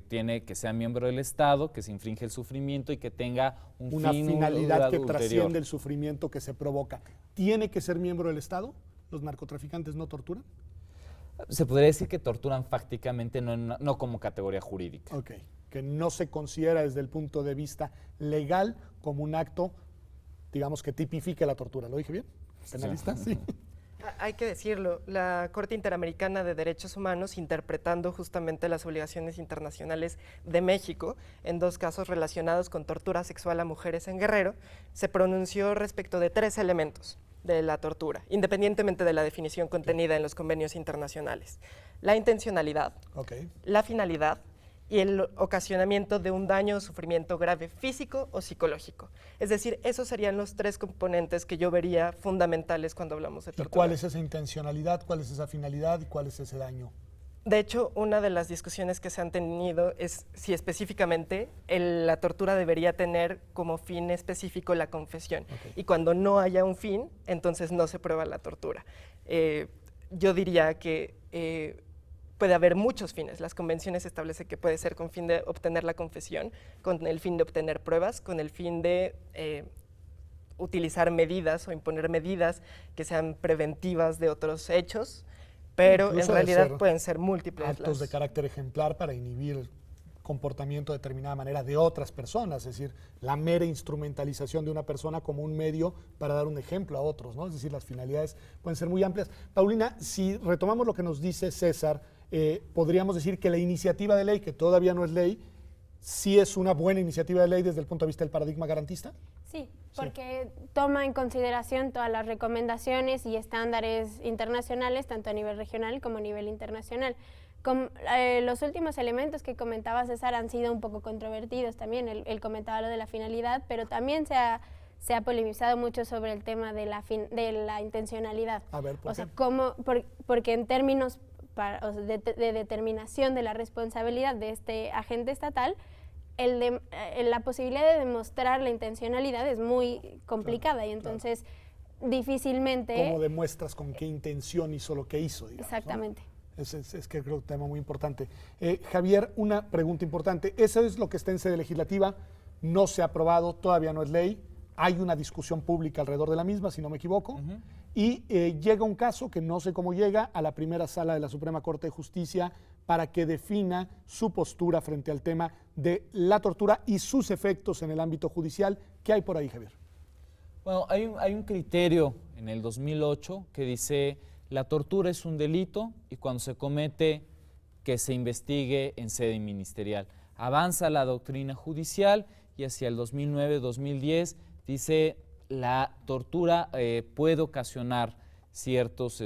tiene que ser miembro del Estado, que se infringe el sufrimiento y que tenga una finalidad que trasciende el sufrimiento que se provoca. ¿Tiene que ser miembro del Estado? ¿Los narcotraficantes no torturan? Se podría decir que torturan fácticamente, no como categoría jurídica. Ok, que no se considera desde el punto de vista legal como un acto, digamos, que tipifique la tortura. ¿Lo dije bien? ¿Penalista? Sí. Hay que decirlo, la Corte Interamericana de Derechos Humanos, interpretando justamente las obligaciones internacionales de México en 2 casos relacionados con tortura sexual a mujeres en Guerrero, se pronunció respecto de 3 elementos de la tortura, independientemente de la definición contenida en los convenios internacionales: la intencionalidad, la finalidad y el ocasionamiento de un daño o sufrimiento grave físico o psicológico. Es decir, esos serían los 3 componentes que yo vería fundamentales cuando hablamos de tortura. ¿Y cuál es esa intencionalidad, cuál es esa finalidad y cuál es ese daño? De hecho, una de las discusiones que se han tenido es si específicamente la tortura debería tener como fin específico la confesión. Y cuando no haya un fin, entonces no se prueba la tortura. Yo diría que puede haber muchos fines. Las convenciones establecen que puede ser con fin de obtener la confesión, con el fin de obtener pruebas, con el fin de utilizar medidas o imponer medidas que sean preventivas de otros hechos, pero Incluso en realidad pueden ser múltiples. Actos de carácter ejemplar para inhibir comportamiento de determinada manera de otras personas, es decir, la mera instrumentalización de una persona como un medio para dar un ejemplo a otros, ¿no? Es decir, las finalidades pueden ser muy amplias. Paulina, si retomamos lo que nos dice César, podríamos decir que la iniciativa de ley, que todavía no es ley, sí es una buena iniciativa de ley desde el punto de vista del paradigma garantista. Sí, porque toma en consideración todas las recomendaciones y estándares internacionales, tanto a nivel regional como a nivel internacional. Los últimos elementos que comentaba César han sido un poco controvertidos también. Él comentaba lo de la finalidad, pero también se ha polemizado mucho sobre el tema de la intencionalidad. A ver, ¿por qué? Porque en términos de determinación de la responsabilidad de este agente estatal, la posibilidad de demostrar la intencionalidad es muy complicada, y entonces difícilmente... ¿Cómo demuestras con qué intención hizo lo que hizo? Digamos, exactamente. ¿no? Es que creo que es un tema muy importante. Javier, una pregunta importante. Eso es lo que está en sede legislativa, no se ha aprobado, todavía no es ley, hay una discusión pública alrededor de la misma, si no me equivoco, y llega un caso que no sé cómo llega a la primera sala de la Suprema Corte de Justicia para que defina su postura frente al tema de la tortura y sus efectos en el ámbito judicial. ¿Qué hay por ahí, Javier? Bueno, hay un criterio en el 2008 que dice: la tortura es un delito y cuando se comete, que se investigue en sede ministerial. Avanza la doctrina judicial y hacia el 2009-2010 dice: la tortura puede ocasionar ciertos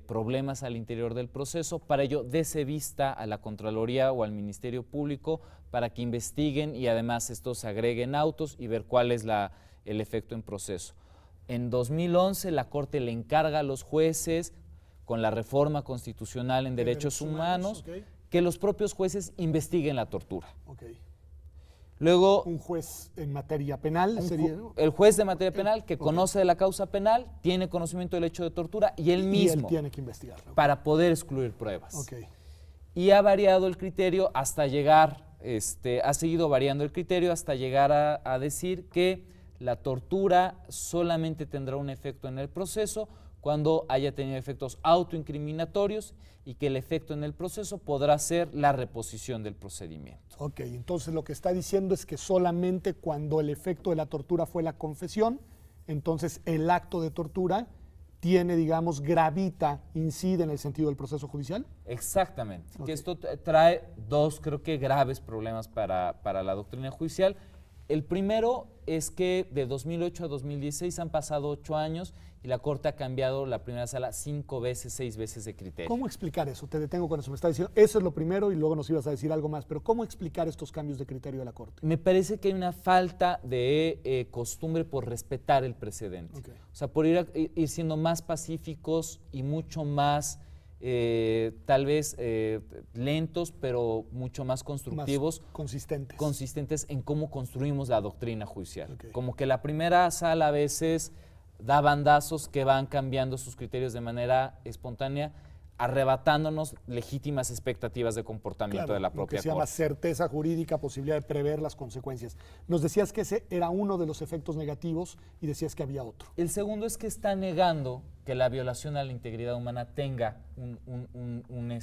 problemas al interior del proceso. Para ello, dese vista a la Contraloría o al Ministerio Público para que investiguen y además estos se agreguen autos y ver cuál es el efecto en proceso. En 2011 la Corte le encarga a los jueces, con la reforma constitucional en derechos humanos, que los propios jueces investiguen la tortura. Luego, un juez en materia penal sería, ¿no? El juez de materia penal que conoce de la causa penal, tiene conocimiento del hecho de tortura y él mismo tiene que investigarlo. Para poder excluir pruebas. Y ha variado el criterio hasta llegar, ha seguido variando el criterio hasta llegar a decir que la tortura solamente tendrá un efecto en el proceso cuando haya tenido efectos autoincriminatorios y que el efecto en el proceso podrá ser la reposición del procedimiento. Entonces lo que está diciendo es que solamente cuando el efecto de la tortura fue la confesión, entonces el acto de tortura tiene, digamos, gravita, incide en el sentido del proceso judicial. Exactamente, que esto trae 2, creo que graves problemas para la doctrina judicial. El primero es que de 2008 a 2016 han pasado 8 años y la Corte ha cambiado la primera sala 5 veces, 6 veces de criterio. ¿Cómo explicar eso? Te detengo con eso. Me está diciendo, eso es lo primero y luego nos ibas a decir algo más, pero ¿cómo explicar estos cambios de criterio de la Corte? Me parece que hay una falta de costumbre por respetar el precedente. O sea, por ir siendo más pacíficos y mucho más, tal vez lentos, pero mucho más constructivos. Más consistentes en cómo construimos la doctrina judicial. Como que la primera sala a veces da bandazos que van cambiando sus criterios de manera espontánea, arrebatándonos legítimas expectativas de comportamiento de la propia Corte. Lo que se llama certeza jurídica, posibilidad de prever las consecuencias. Nos decías que ese era uno de los efectos negativos y decías que había otro. El segundo es que está negando que la violación a la integridad humana tenga una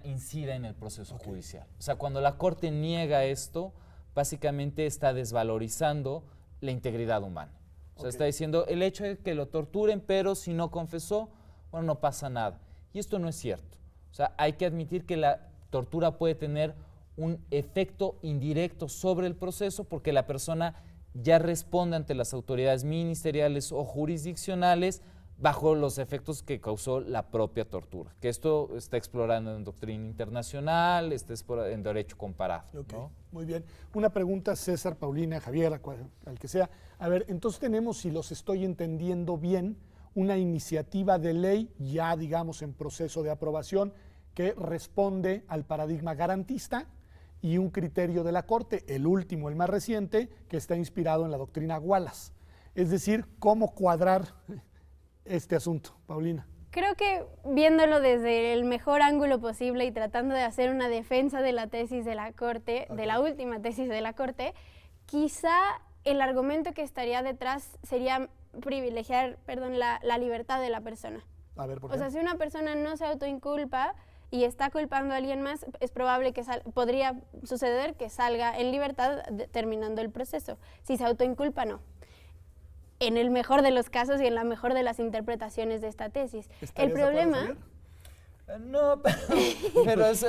incida en el proceso judicial. O sea, cuando la Corte niega esto, básicamente está desvalorizando la integridad humana. O sea, está diciendo el hecho de que lo torturen, pero si no confesó, bueno, no pasa nada. Y esto no es cierto. O sea, hay que admitir que la tortura puede tener un efecto indirecto sobre el proceso porque la persona ya responde ante las autoridades ministeriales o jurisdiccionales bajo los efectos que causó la propia tortura. Que esto está explorando en doctrina internacional, en derecho comparado. Okay. ¿No? Muy bien. Una pregunta, César, Paulina, Javier, al que sea. A ver, entonces tenemos, si los estoy entendiendo bien, una iniciativa de ley ya, digamos, en proceso de aprobación que responde al paradigma garantista y un criterio de la Corte, el último, el más reciente, que está inspirado en la doctrina Wallace. Es decir, ¿cómo cuadrar este asunto, Paulina? Creo que viéndolo desde el mejor ángulo posible y tratando de hacer una defensa de la tesis de la Corte, de la última tesis de la Corte, quizá el argumento que estaría detrás sería privilegiar, la libertad de la persona. A ver, ¿por qué? O sea, si una persona no se autoinculpa y está culpando a alguien más, es probable que podría suceder que salga en libertad terminando el proceso. Si se autoinculpa, no. En el mejor de los casos y en la mejor de las interpretaciones de esta tesis. El problema... No, pero es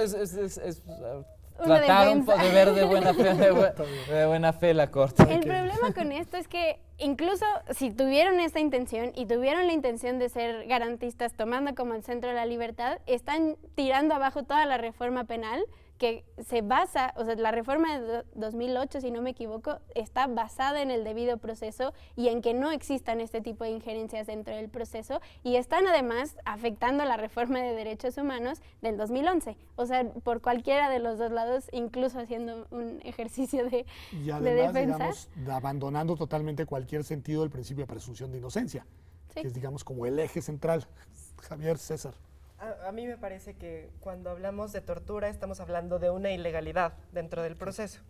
tratar de ver de buena fe la Corte. El problema con esto es que incluso si tuvieron esta intención y tuvieron la intención de ser garantistas tomando como el centro la libertad, están tirando abajo toda la reforma penal que se basa, o sea, la reforma de 2008, si no me equivoco, está basada en el debido proceso y en que no existan este tipo de injerencias dentro del proceso y están además afectando la reforma de derechos humanos del 2011. O sea, por cualquiera de los dos lados, incluso haciendo un ejercicio de defensa. Digamos, abandonando totalmente cualquier sentido del principio de presunción de inocencia, sí, que es, digamos, como el eje central. Javier, César. A mí me parece que cuando hablamos de tortura estamos hablando de una ilegalidad dentro del proceso.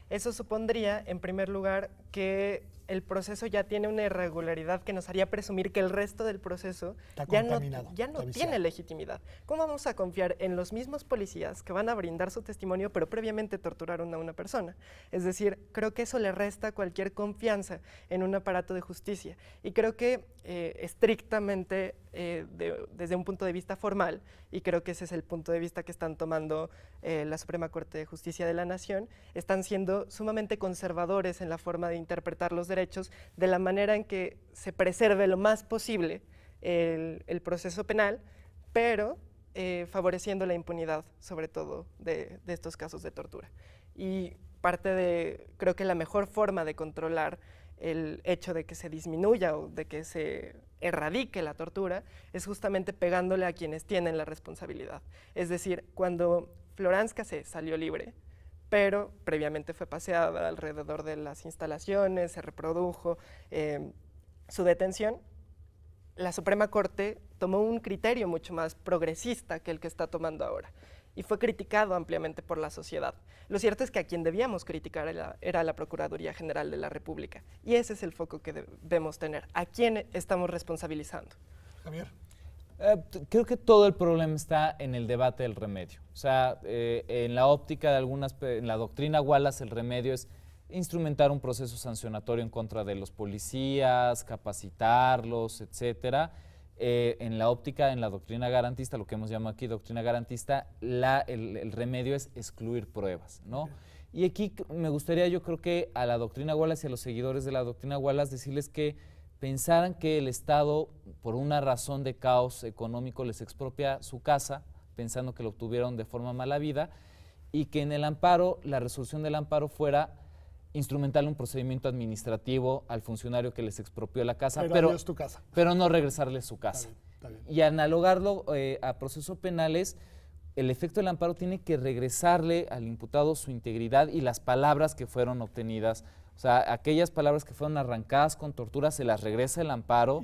Eso supondría, en primer lugar, que el proceso ya tiene una irregularidad que nos haría presumir que el resto del proceso ya no tiene legitimidad. ¿Cómo vamos a confiar en los mismos policías que van a brindar su testimonio pero previamente torturaron a una persona? Es decir, creo que eso le resta cualquier confianza en un aparato de justicia. Y creo que estrictamente desde un punto de vista formal, y creo que ese es el punto de vista que están tomando la Suprema Corte de Justicia de la Nación, están siendo sumamente conservadores en la forma de interpretar los derechos de la manera en que se preserve lo más posible el proceso penal, pero favoreciendo la impunidad, sobre todo de estos casos de tortura. Y creo que la mejor forma de controlar el hecho de que se disminuya o de que se erradique la tortura es justamente pegándole a quienes tienen la responsabilidad. Es decir, cuando Florence Cassé salió libre, pero previamente fue paseada alrededor de las instalaciones, se reprodujo su detención, la Suprema Corte tomó un criterio mucho más progresista que el que está tomando ahora y fue criticado ampliamente por la sociedad. Lo cierto es que a quien debíamos criticar era la Procuraduría General de la República y ese es el foco que debemos tener. ¿A quién estamos responsabilizando? Javier. Creo que todo el problema está en el debate del remedio. O sea, en la óptica de en la doctrina Wallace, el remedio es instrumentar un proceso sancionatorio en contra de los policías, capacitarlos, etcétera. En la óptica, en la doctrina garantista, lo que hemos llamado aquí doctrina garantista, el remedio es excluir pruebas, ¿no? Okay. Y aquí me gustaría, yo creo que a la doctrina Wallace y a los seguidores de la doctrina Wallace decirles que pensaran que el Estado, por una razón de caos económico, les expropia su casa, pensando que lo obtuvieron de forma mala vida, y que en el amparo, la resolución del amparo fuera instrumentarle un procedimiento administrativo al funcionario que les expropió la casa, pero no regresarle su casa. Está bien. Y analogarlo a procesos penales, el efecto del amparo tiene que regresarle al imputado su integridad y las palabras que fueron obtenidas. O sea, aquellas palabras que fueron arrancadas con tortura se las regresa el amparo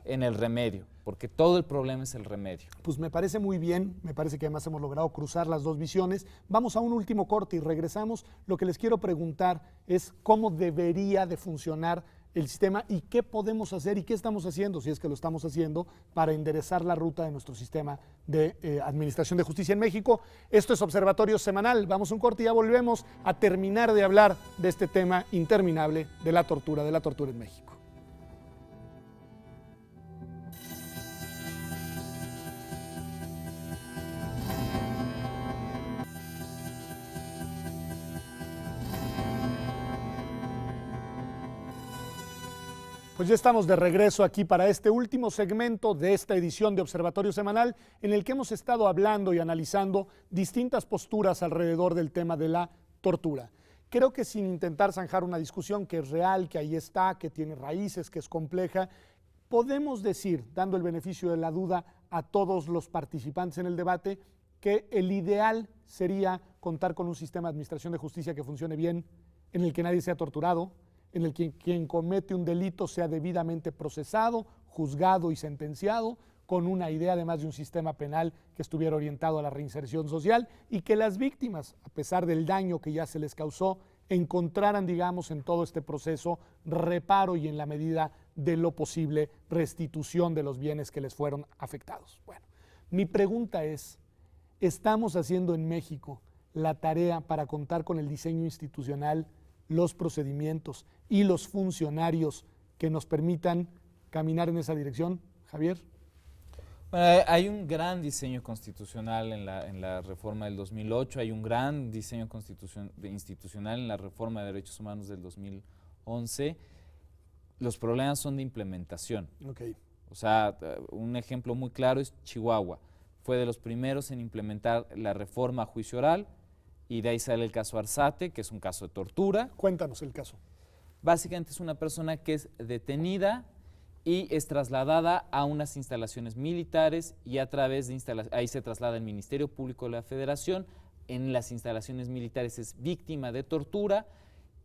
en el remedio, porque todo el problema es el remedio. Pues me parece muy bien, me parece que además hemos logrado cruzar las dos visiones. Vamos a un último corte y regresamos. Lo que les quiero preguntar es cómo debería de funcionar el sistema y qué podemos hacer y qué estamos haciendo, si es que lo estamos haciendo, para enderezar la ruta de nuestro sistema de administración de justicia en México. Esto es Observatorio Semanal. Vamos a un corte y ya volvemos a terminar de hablar de este tema interminable de la tortura en México. Pues ya estamos de regreso aquí para este último segmento de esta edición de Observatorio Semanal, en el que hemos estado hablando y analizando distintas posturas alrededor del tema de la tortura. Creo que sin intentar zanjar una discusión que es real, que ahí está, que tiene raíces, que es compleja, podemos decir, dando el beneficio de la duda a todos los participantes en el debate, que el ideal sería contar con un sistema de administración de justicia que funcione bien, en el que nadie sea torturado, en el que quien comete un delito sea debidamente procesado, juzgado y sentenciado, con una idea además de un sistema penal que estuviera orientado a la reinserción social y que las víctimas, a pesar del daño que ya se les causó, encontraran, digamos, en todo este proceso reparo y en la medida de lo posible restitución de los bienes que les fueron afectados. Bueno, mi pregunta es, ¿estamos haciendo en México la tarea para contar con el diseño institucional, los procedimientos y los funcionarios que nos permitan caminar en esa dirección? Javier. Bueno, hay un gran diseño constitucional en la reforma del 2008, hay un gran diseño institucional en la reforma de derechos humanos del 2011. Los problemas son de implementación. Okay. O sea, un ejemplo muy claro es Chihuahua. Fue de los primeros en implementar la reforma a juicio oral y de ahí sale el caso Arzate, que es un caso de tortura. Cuéntanos el caso. Básicamente es una persona que es detenida y es trasladada a unas instalaciones militares y a través de ahí se traslada el Ministerio Público de la Federación. En las instalaciones militares es víctima de tortura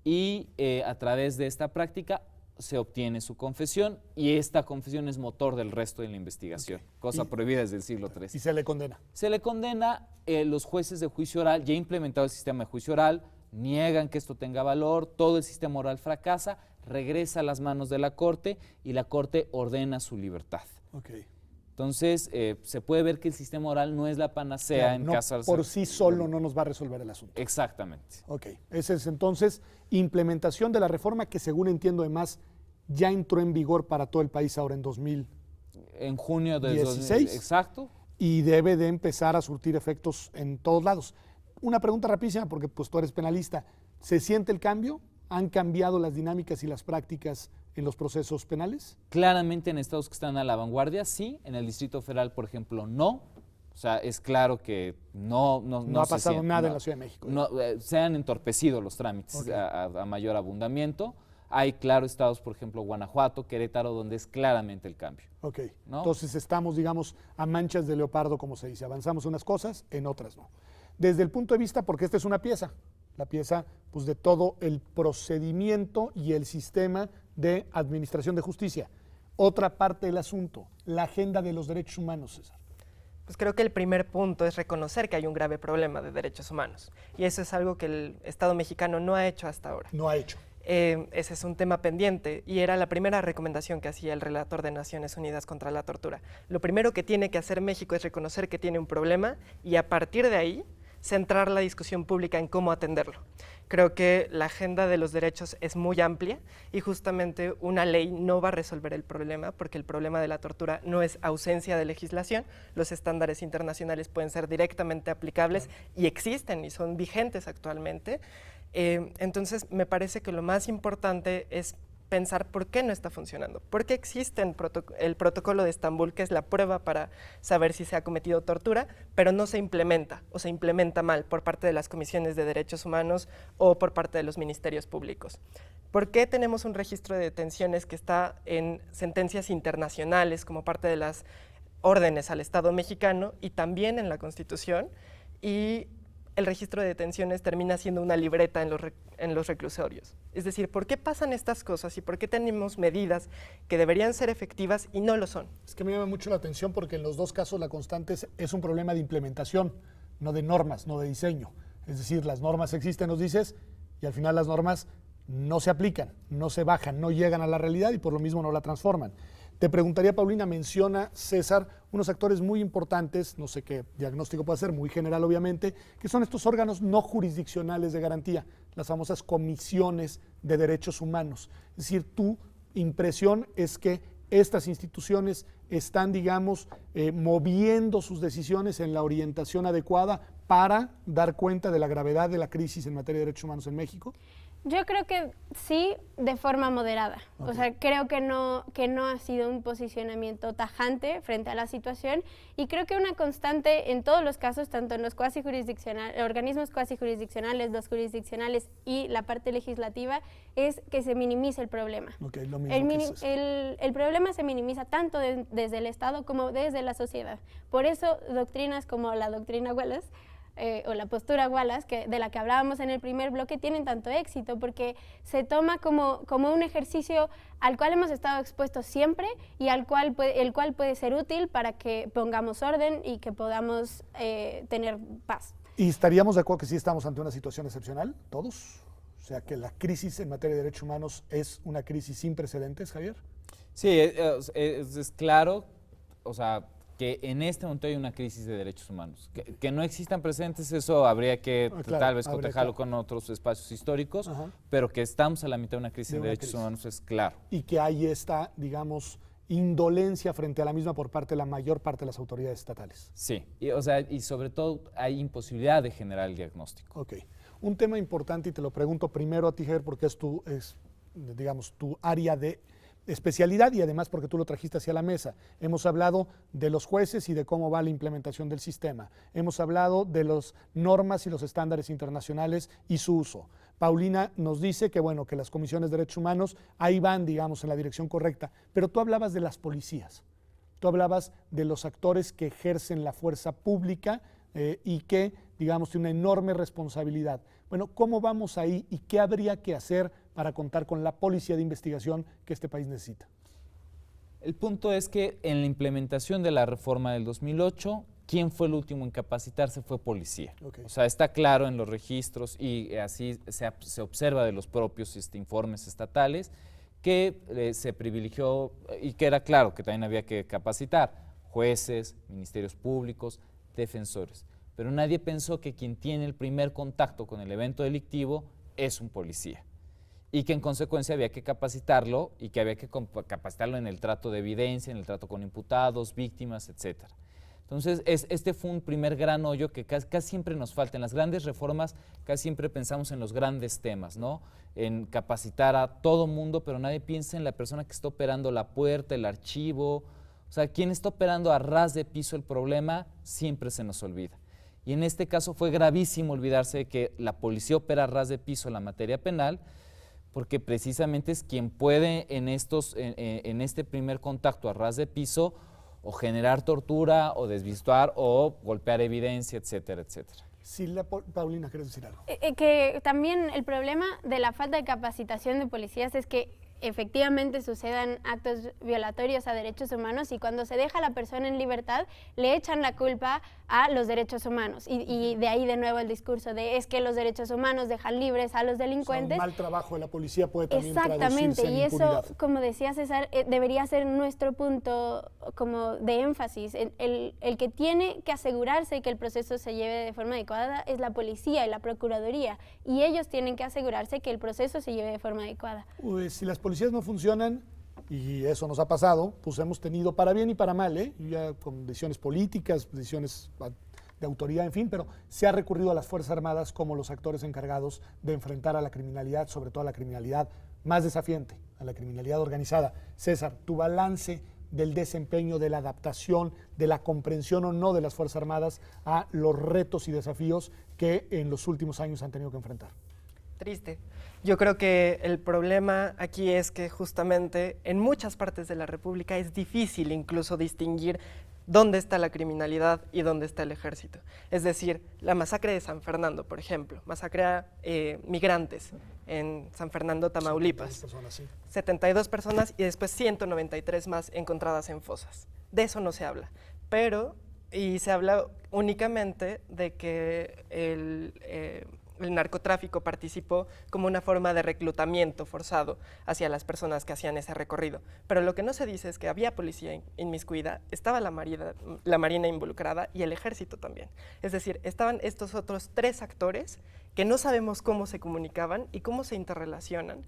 y a través de esta práctica se obtiene su confesión y esta confesión es motor del resto de la investigación, cosa prohibida desde el siglo III. ¿Y se le condena? Se le condena, los jueces de juicio oral, ya implementado el sistema de juicio oral, niegan que esto tenga valor, todo el sistema oral fracasa, regresa a las manos de la Corte y la Corte ordena su libertad. Okay. Entonces, se puede ver que el sistema oral no es la panacea Claro, en no, casos... por sí solo no nos va a resolver el asunto. Exactamente. Ok, esa es entonces implementación de la reforma que según entiendo además ya entró en vigor para todo el país ahora en 2016. En junio de 2016. Exacto. Y debe de empezar a surtir efectos en todos lados. Una pregunta rapidísima porque pues tú eres penalista. ¿Se siente el cambio? ¿Han cambiado las dinámicas y las prácticas en los procesos penales? Claramente en estados que están a la vanguardia, sí. En el Distrito Federal, por ejemplo, no. O sea, es claro que no ha pasado nada en la Ciudad de México. No, se han entorpecido los trámites Okay. a mayor abundamiento. Hay, claro, estados, por ejemplo, Guanajuato, Querétaro, donde es claramente el cambio. Ok, ¿no? Entonces estamos, digamos, a manchas de leopardo, como se dice. Avanzamos unas cosas, en otras no. Desde el punto de vista, porque esta es una pieza, la pieza pues, de todo el procedimiento y el sistema de administración de justicia. Otra parte del asunto, la agenda de los derechos humanos, César. Pues creo que el primer punto es reconocer que hay un grave problema de derechos humanos. Y eso es algo que el Estado mexicano no ha hecho hasta ahora. No ha hecho. Ese es un tema pendiente y era la primera recomendación que hacía el relator de Naciones Unidas contra la tortura. Lo primero que tiene que hacer México es reconocer que tiene un problema y a partir de ahí centrar la discusión pública en cómo atenderlo. Creo que la agenda de los derechos es muy amplia y justamente una ley no va a resolver el problema porque el problema de la tortura no es ausencia de legislación. Los estándares internacionales pueden ser directamente aplicables y existen y son vigentes actualmente. Entonces, me parece que lo más importante es pensar por qué no está funcionando, por qué existe el protocolo de Estambul, que es la prueba para saber si se ha cometido tortura, pero no se implementa o se implementa mal por parte de las comisiones de derechos humanos o por parte de los ministerios públicos. ¿Por qué tenemos un registro de detenciones que está en sentencias internacionales como parte de las órdenes al Estado mexicano y también en la Constitución? Y el registro de detenciones termina siendo una libreta en los reclusorios. Es decir, ¿por qué pasan estas cosas y por qué tenemos medidas que deberían ser efectivas y no lo son? Es que me llama mucho la atención porque en los dos casos la constante es un problema de implementación, no de normas, no de diseño. Es decir, las normas existen, nos dices, y al final las normas no se aplican, no se bajan, no llegan a la realidad y por lo mismo no la transforman. Te preguntaría, Paulina, menciona César unos actores muy importantes, no sé qué diagnóstico puede ser, muy general obviamente, que son estos órganos no jurisdiccionales de garantía, las famosas comisiones de derechos humanos. Es decir, tu impresión es que estas instituciones están, digamos, moviendo sus decisiones en la orientación adecuada para dar cuenta de la gravedad de la crisis en materia de derechos humanos en México. Yo creo que sí, de forma moderada. Ok. O sea, creo que no ha sido un posicionamiento tajante frente a la situación, y creo que una constante en todos los casos, tanto en los organismos cuasi jurisdiccionales, los jurisdiccionales y la parte legislativa, es que se minimice el problema. Ok, lo mismo El, que mini- dices. el problema se minimiza tanto desde el Estado como desde la sociedad. Por eso doctrinas como la doctrina Wallace o la postura Wallace, de la que hablábamos en el primer bloque, tienen tanto éxito, porque se toma como un ejercicio al cual hemos estado expuestos siempre y el cual puede ser útil para que pongamos orden y que podamos tener paz. ¿Y estaríamos de acuerdo que sí estamos ante una situación excepcional, todos? O sea, que la crisis en materia de derechos humanos es una crisis sin precedentes, Javier. Sí, es claro, o sea, que en este momento hay una crisis de derechos humanos. Que no existan precedentes, eso habría que Claro, tal vez habría cotejarlo que- con otros espacios históricos, Ajá. pero que estamos a la mitad de una crisis De de una derechos crisis. humanos es claro. Y que hay esta, digamos, indolencia frente a la misma por parte de la mayor parte de las autoridades estatales. Sí, y sobre todo hay imposibilidad de generar el diagnóstico. Ok. Un tema importante, y te lo pregunto primero a ti, Javier, porque es digamos, tu área de especialidad y además porque tú lo trajiste hacia la mesa. Hemos hablado de los jueces y de cómo va la implementación del sistema. Hemos hablado de las normas y los estándares internacionales y su uso. Paulina nos dice que, bueno, que las comisiones de derechos humanos ahí van, digamos, en la dirección correcta, pero tú hablabas de las policías. Tú hablabas de los actores que ejercen la fuerza pública y que, digamos, tienen una enorme responsabilidad. Bueno, ¿cómo vamos ahí y qué habría que hacer para contar con la policía de investigación que este país necesita? El punto es que en la implementación de la reforma del 2008, ¿quién fue el último en capacitarse? Fue policía. Okay. O sea, está claro en los registros y así se observa de los propios informes estatales que se privilegió y que era claro que también había que capacitar jueces, ministerios públicos, defensores. Pero nadie pensó que quien tiene el primer contacto con el evento delictivo es un policía y que en consecuencia había que capacitarlo y que había que capacitarlo en el trato de evidencia, en el trato con imputados, víctimas, etcétera. Entonces, este fue un primer gran hoyo que casi siempre nos falta. En las grandes reformas casi siempre pensamos en los grandes temas, ¿no? En capacitar a todo mundo, pero nadie piensa en la persona que está operando la puerta, el archivo. O sea, quien está operando a ras de piso el problema, siempre se nos olvida. Y en este caso fue gravísimo olvidarse de que la policía opera a ras de piso la materia penal, porque precisamente es quien puede en este primer contacto a ras de piso o generar tortura o desvirtuar o golpear evidencia, etcétera, etcétera. Sí, Paulina, ¿quieres decir algo? Que también el problema de la falta de capacitación de policías es que efectivamente sucedan actos violatorios a derechos humanos y cuando se deja a la persona en libertad le echan la culpa a los derechos humanos y de ahí de nuevo el discurso de es que los derechos humanos dejan libres a los delincuentes. O sea, un mal trabajo de la policía puede también Exactamente, traducirse en y eso, impunidad. como decía César, debería ser nuestro punto como de énfasis. El que tiene que asegurarse que el proceso se lleve de forma adecuada es la policía y la procuraduría, y ellos tienen que asegurarse que el proceso se lleve de forma adecuada. Pues, si las policías no funcionan, y eso nos ha pasado, pues hemos tenido para bien y para mal, ya con decisiones políticas, decisiones de autoridad, en fin, pero se ha recurrido a las Fuerzas Armadas como los actores encargados de enfrentar a la criminalidad, sobre todo a la criminalidad más desafiante, a la criminalidad organizada. César, tu balance del desempeño, de la adaptación, de la comprensión o no de las Fuerzas Armadas a los retos y desafíos que en los últimos años han tenido que enfrentar. Triste. Yo creo que el problema aquí es que justamente en muchas partes de la República es difícil incluso distinguir dónde está la criminalidad y dónde está el ejército. Es decir, la masacre de San Fernando, por ejemplo, masacre a migrantes en San Fernando, Tamaulipas. 72 personas y después 193 más encontradas en fosas. De eso no se habla, y se habla únicamente de que el narcotráfico participó como una forma de reclutamiento forzado hacia las personas que hacían ese recorrido. Pero lo que no se dice es que había policía inmiscuida, estaba la Marina involucrada y el ejército también. Es decir, estaban estos otros tres actores que no sabemos cómo se comunicaban y cómo se interrelacionan,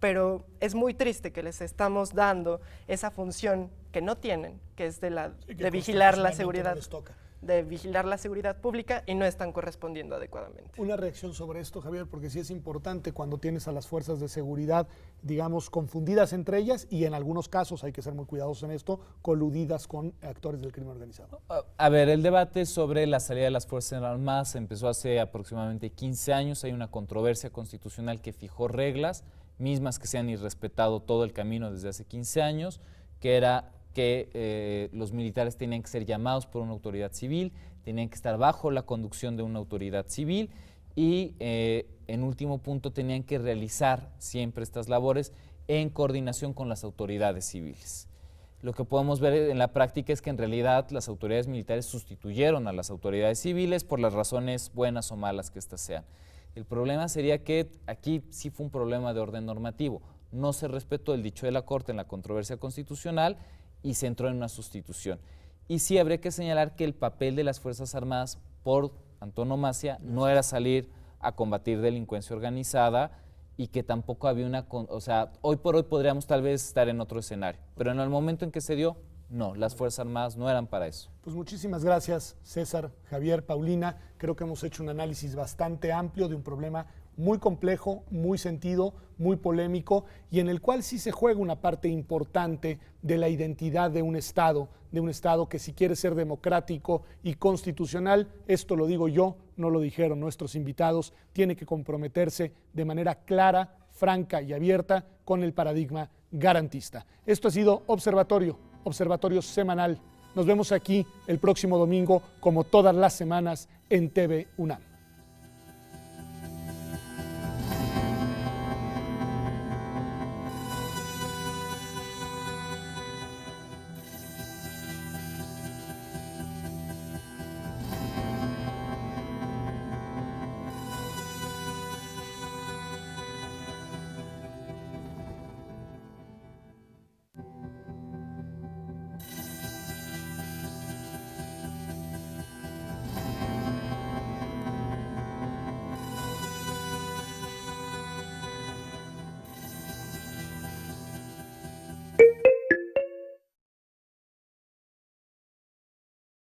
pero es muy triste que les estamos dando esa función que no tienen, que es de vigilar la seguridad. Les toca. de vigilar la seguridad pública y no están correspondiendo adecuadamente. Una reacción sobre esto, Javier, porque sí es importante cuando tienes a las fuerzas de seguridad, digamos, confundidas entre ellas y en algunos casos, hay que ser muy cuidadosos en esto, coludidas con actores del crimen organizado. A ver, el debate sobre la salida de las Fuerzas Armadas empezó hace aproximadamente 15 años. Hay una controversia constitucional que fijó reglas, mismas que se han irrespetado todo el camino desde hace 15 años, que era que los militares tenían que ser llamados por una autoridad civil, tenían que estar bajo la conducción de una autoridad civil y, en último punto, tenían que realizar siempre estas labores en coordinación con las autoridades civiles. Lo que podemos ver en la práctica es que en realidad las autoridades militares sustituyeron a las autoridades civiles por las razones buenas o malas que éstas sean. El problema sería que aquí sí fue un problema de orden normativo. No se respetó el dicho de la Corte en la controversia constitucional y se entró en una sustitución. Y sí habría que señalar que el papel de las Fuerzas Armadas por antonomasia no era salir a combatir delincuencia organizada y que tampoco había una, o sea, hoy por hoy podríamos tal vez estar en otro escenario, pero en el momento en que se dio, no, las Fuerzas Armadas no eran para eso. Pues muchísimas gracias, César, Javier, Paulina. Creo que hemos hecho un análisis bastante amplio de un problema muy complejo, muy sentido, muy polémico y en el cual sí se juega una parte importante de la identidad de un Estado que si quiere ser democrático y constitucional, esto lo digo yo, no lo dijeron nuestros invitados, tiene que comprometerse de manera clara, franca y abierta con el paradigma garantista. Esto ha sido Observatorio Semanal. Nos vemos aquí el próximo domingo, como todas las semanas, en TV UNAM.